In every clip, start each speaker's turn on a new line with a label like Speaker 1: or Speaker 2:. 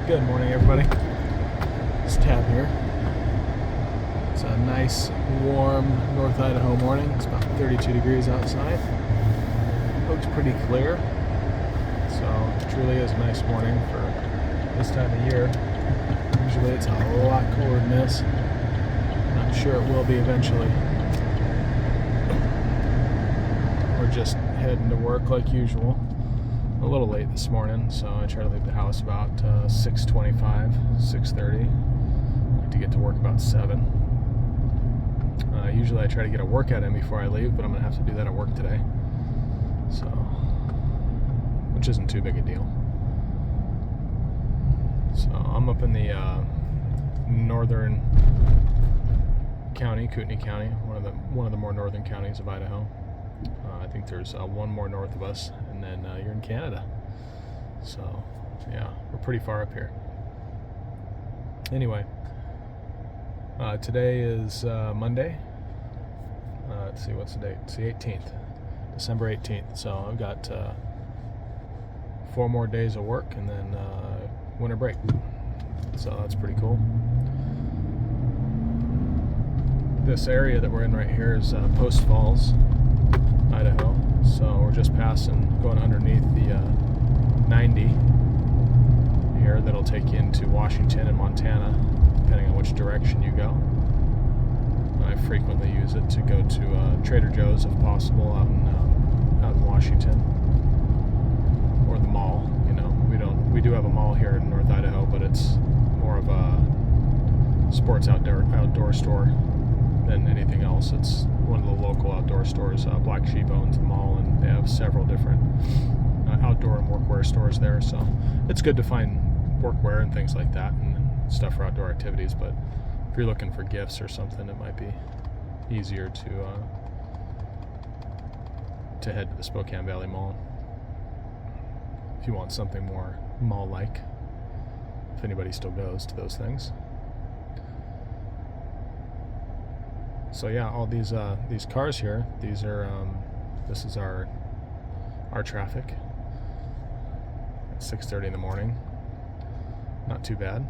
Speaker 1: Good morning, everybody. It's Tab here. It's a nice, warm North Idaho morning. It's about 32 degrees outside. Looks pretty clear. So it truly is a nice morning for this time of year. Usually it's a lot cooler than this. I'm sure it will be eventually. We're just heading to work like usual. A little late this morning, so I try to leave the house about 6:25, 6:30. I like to get to work about 7. Usually I try to get a workout in before I leave, but I'm going to have to do that at work today. So, which isn't too big a deal. So I'm up in the northern county, Kootenai County, one of the more northern counties of Idaho. I think there's one more north of us, and then you're in Canada. So, yeah, we're pretty far up here. Anyway, today is Monday. Let's see, what's the date? It's the 18th, December 18th. So I've got 4 more days of work and then winter break. So that's pretty cool. This area that we're in right here is Post Falls, Idaho. So we're just going underneath the 90 here that'll take you into Washington and Montana, depending on which direction you go. I frequently use it to go to Trader Joe's if possible out in Washington, or the mall. You know, we do have a mall here in North Idaho, but it's more of a sports outdoor store than anything else. It's one of the local outdoor stores. Black Sheep owns the mall, and they have several different outdoor and workwear stores there. So it's good to find workwear and things like that and stuff for outdoor activities. But if you're looking for gifts or something, it might be easier to head to the Spokane Valley Mall if you want something more mall-like, if anybody still goes to those things. So yeah, all these cars here, this is our traffic at 6:30 in the morning. Not too bad.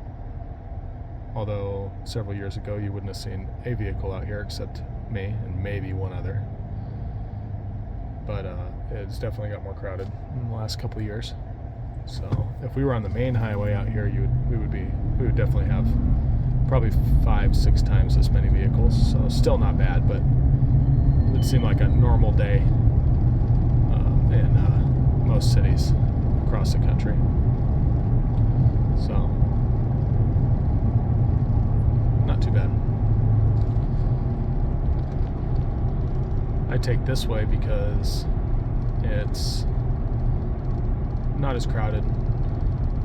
Speaker 1: Although several years ago you wouldn't have seen a vehicle out here except me and maybe one other. But it's definitely got more crowded in the last couple of years. So if we were on the main highway out here, we would definitely have probably 5-6 times as many vehicles. So still not bad, but it would seem like a normal day in most cities across the country. So not too bad. I take this way because it's not as crowded,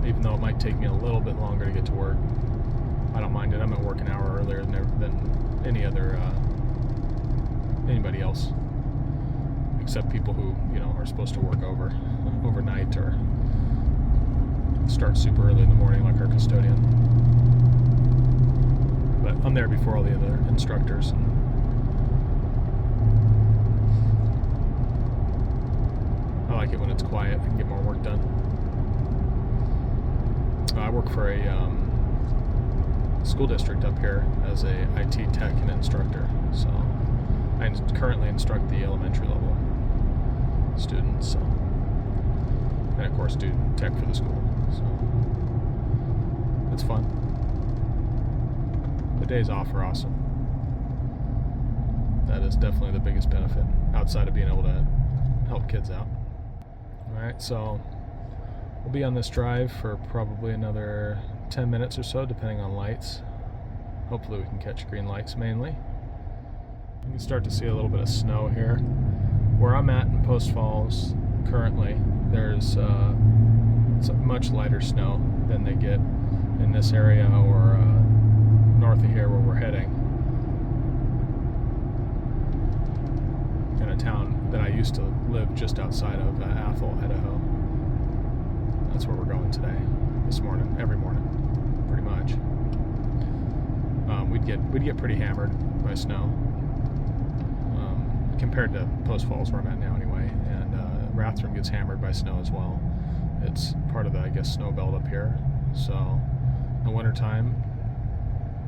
Speaker 1: even though it might take me a little bit longer to get to work. I don't mind it. I'm at work an hour earlier than anybody else, except people who are supposed to work overnight or start super early in the morning, like our custodian. But I'm there before all the other instructors. I like it when it's quiet. I can get more work done. I work for a school district up here as a IT tech and instructor. So I currently instruct the elementary level students. So, and of course do tech for the school. So it's fun. The days off are awesome. That is definitely the biggest benefit, outside of being able to help kids out. Alright, so we'll be on this drive for probably another 10 minutes or so, depending on lights. Hopefully we can catch green lights mainly. You can start to see a little bit of snow here. Where I'm at in Post Falls currently, there's much lighter snow than they get in this area or north of here where we're heading. In a town that I used to live just outside of Athol, Idaho. That's where we're going today, this morning, every morning, pretty much. We'd get pretty hammered by snow compared to Post Falls where I'm at now anyway, and Rathdrum gets hammered by snow as well. It's part of the, I guess, snow belt up here. So in the wintertime,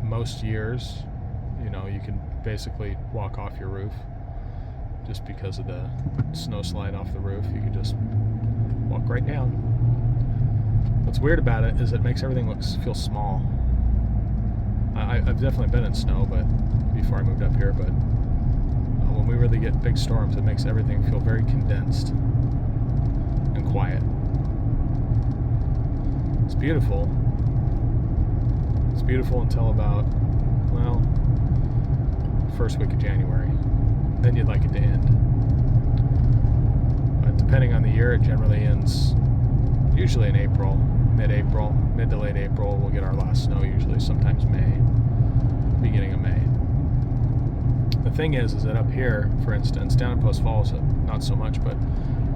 Speaker 1: most years, you know, you can basically walk off your roof just because of the snow slide off the roof. You can just walk right down. What's weird about it is it makes everything feel small. I've definitely been in snow, but before I moved up here, but when we really get big storms, it makes everything feel very condensed and quiet. It's beautiful. It's beautiful until about, well, first week of January. Then you'd like it to end. But depending on the year, it generally ends usually in April, mid-April, mid to late April. We'll get our last snow, usually sometimes May, beginning of May. The thing is that up here, for instance, down in Post Falls, not so much, but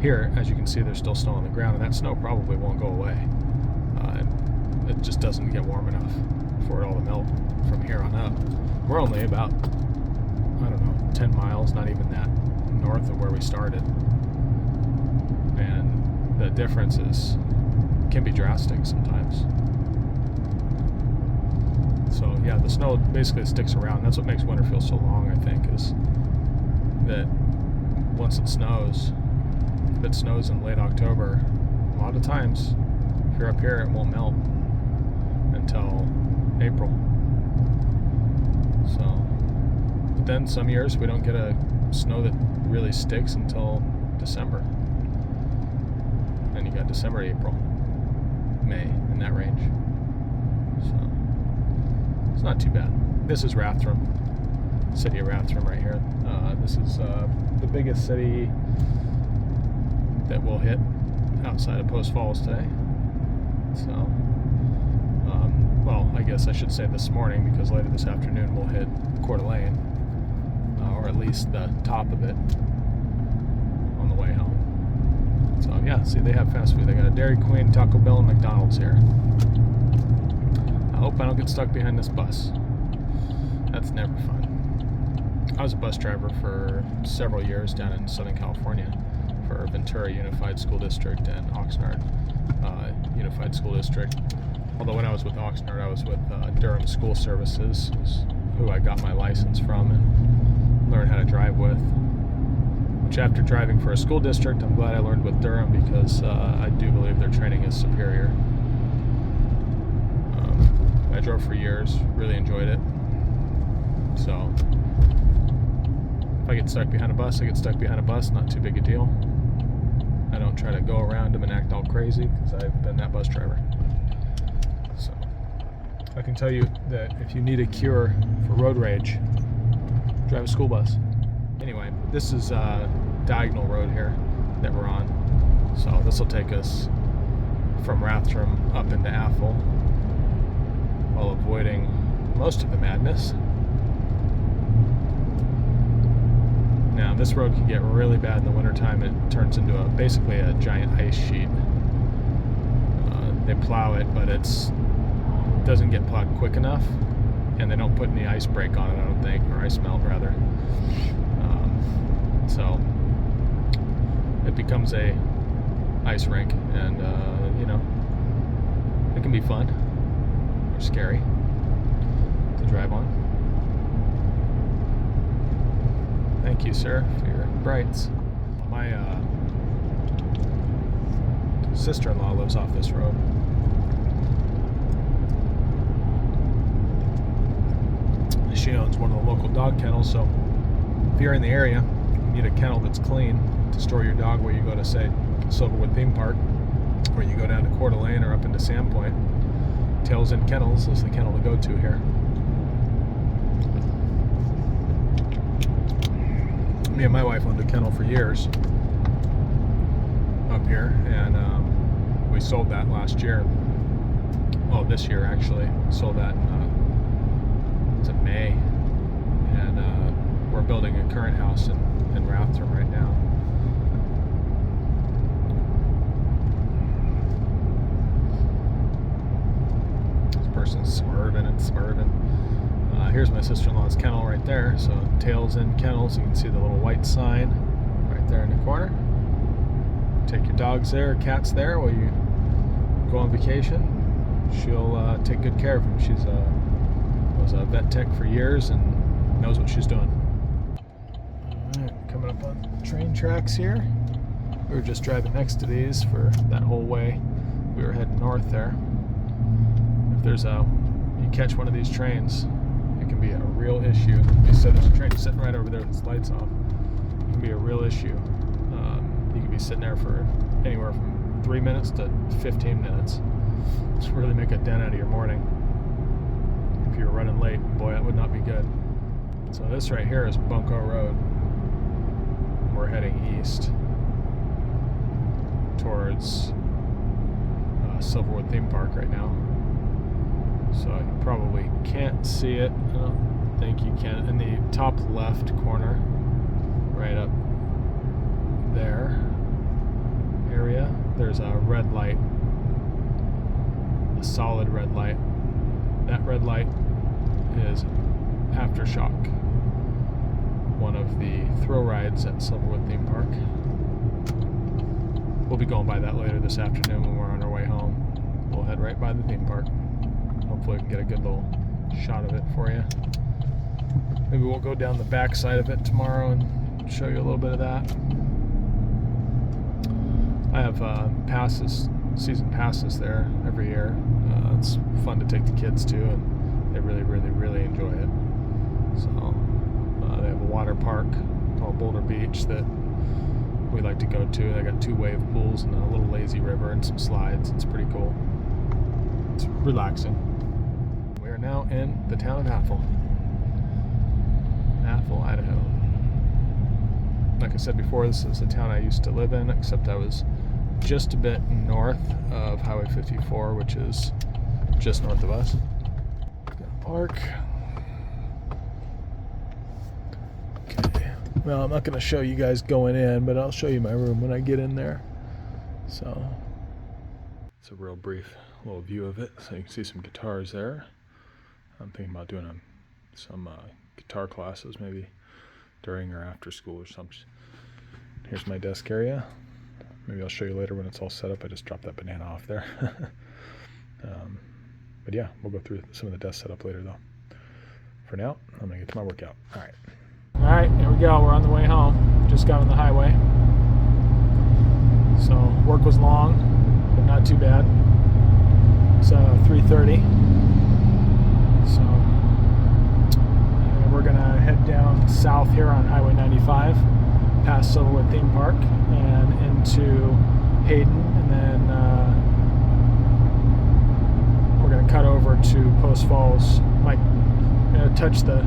Speaker 1: here, as you can see, there's still snow on the ground, and that snow probably won't go away. It just doesn't get warm enough for it all to melt from here on up. We're only about, I don't know, 10 miles, not even that, north of where we started. And the differences can be drastic sometimes. So yeah, the snow basically sticks around. That's what makes winter feel so long, I think, is that once it snows, if it snows in late October, a lot of times, if you're up here, it won't melt until April. So, but then some years we don't get a snow that really sticks until December. Then you got December, April, May, in that range. So it's not too bad. This is Rathdrum, city of Rathdrum right here. This is the biggest city that we'll hit outside of Post Falls today. So, well, I guess I should say this morning, because later this afternoon we'll hit Coeur d'Alene, or at least the top of it on the way home. So yeah, see, they have fast food. They got a Dairy Queen, Taco Bell, and McDonald's here. I hope I don't get stuck behind this bus. That's never fun. I was a bus driver for several years down in Southern California for Ventura Unified School District and Oxnard Unified School District. Although when I was with Oxnard, I was with Durham School Services, who I got my license from and learned how to drive with. Which, after driving for a school district, I'm glad I learned with Durham, because I do believe their training is superior. I drove for years, really enjoyed it. So if I get stuck behind a bus, I get stuck behind a bus, not too big a deal. I don't try to go around them and act all crazy, because I've been that bus driver. So I can tell you that if you need a cure for road rage, drive a school bus. Anyway, this is a diagonal road here that we're on. So this will take us from Rathdrum up into Athol, while avoiding most of the madness. Now, this road can get really bad in the wintertime. It turns into basically a giant ice sheet. They plow it, but it doesn't get plowed quick enough, and they don't put any ice break on it, I don't think, or ice melt rather. So it becomes a ice rink, and it can be fun or scary to drive on. Thank you, sir, for your brights. My sister-in-law lives off this road. She owns one of the local dog kennels, so if you're in the area, you need a kennel that's clean to store your dog, where you go to, say, Silverwood Theme Park, or you go down to Coeur d'Alene or up into Sandpoint. Tails End Kennels is the kennel to go to here. Me and my wife owned a kennel for years up here, and we sold that last year. Oh, this year actually. Sold that it's in May, and we're building a current house in Rathdrum right now. This person's swerving and swerving. Here's my sister-in-law's kennel right there. So Tails End Kennels. You can see the little white sign right there in the corner. Take your dogs there, or cats there, while you go on vacation. she'll take good care of him. She's was a vet tech for years and knows what she's doing. Alright, coming up on train tracks here. We were just driving next to these for that whole way. We were heading north there. If you catch one of these trains, it can be a real issue. They said there's a train sitting right over there with its lights off. It can be a real issue. You can be sitting there for anywhere from 3 minutes to 15 minutes. Just really make a dent out of your morning. If you're running late, boy, that would not be good. So this right here is Bunko Road. We're heading east towards Silverwood Theme Park right now. So you probably can't see it. I don't think you can. In the top left corner, right up there area, there's a red light, a solid red light. That red light is Aftershock, one of the thrill rides at Silverwood Theme Park. We'll be going by that later this afternoon when we're on our way home. We'll head right by the theme park. Hopefully we can get a good little shot of it for you. Maybe we'll go down the back side of it tomorrow and show you a little bit of that. I have season passes there every year. It's fun to take the kids to, and they really, really, really enjoy it. So they have a water park called Boulder Beach that we like to go to. They got 2 wave pools and a little lazy river and some slides. It's pretty cool. It's relaxing. We are now in the town of Athol, Idaho. Like I said before, this is the town I used to live in, except I was just a bit north of Highway 54, which is just north of us. Gonna park. Okay. Well, I'm not going to show you guys going in, but I'll show you my room when I get in there. So it's a real brief little view of it. So you can see some guitars there. I'm thinking about doing some guitar classes maybe during or after school or something. Here's my desk area. Maybe I'll show you later when it's all set up. I just dropped that banana off there. But yeah, we'll go through some of the desk setup later though. For now, I'm gonna get to my workout. All right, here we go. We're on the way home. Just got on the highway. So work was long, but not too bad. It's 3:30. So we're gonna head down south here on Highway 95, past Silverwood Theme Park, and into Hayden, and then we're gonna cut over to Post Falls. I'm gonna touch the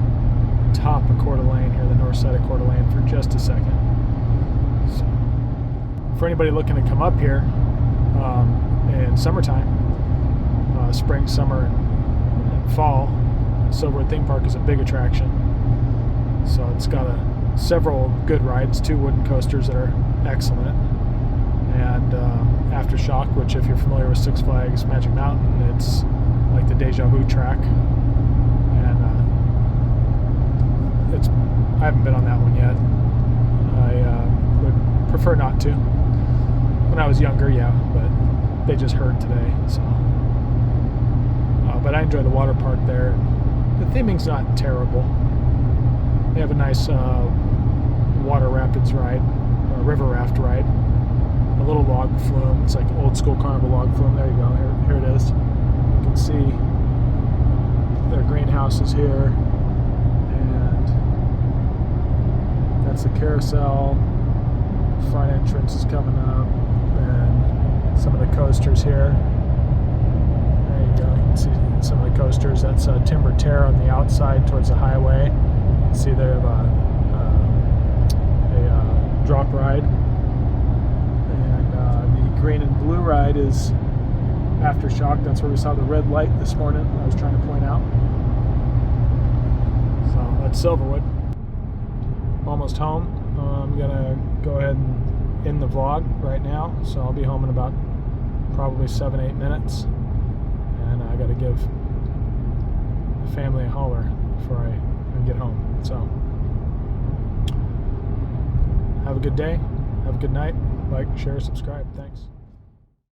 Speaker 1: top of Coeur d'Alene here, the north side of Coeur d'Alene, for just a second. So, for anybody looking to come up here in summertime, spring, summer, and fall, Silverwood Theme Park is a big attraction. So it's got several good rides, 2 wooden coasters that are excellent, and Aftershock, which if you're familiar with Six Flags Magic Mountain, it's like the Deja Vu track. I haven't been on that one yet. I would prefer not to. When I was younger, yeah, but they just heard today, so. But I enjoy the water park there. The theming's not terrible. They have a nice water rapids ride, or river raft ride. A little log flume. It's like old school carnival log flume. There you go. Here it is. You can see their greenhouses here. That's the carousel. Front entrance is coming up, and some of the coasters here. There you go. You can see some of the coasters. That's Timber Tear on the outside towards the highway. You can see they have a drop ride, and the green and blue ride is Aftershock. That's where we saw the red light this morning. I was trying to point out. So that's Silverwood. Almost home. I'm gonna go ahead and end the vlog right now, so I'll be home in about probably 7-8 minutes, and I gotta give the family a holler before I get home. So have a good day, have a good night, like, share, subscribe. Thanks.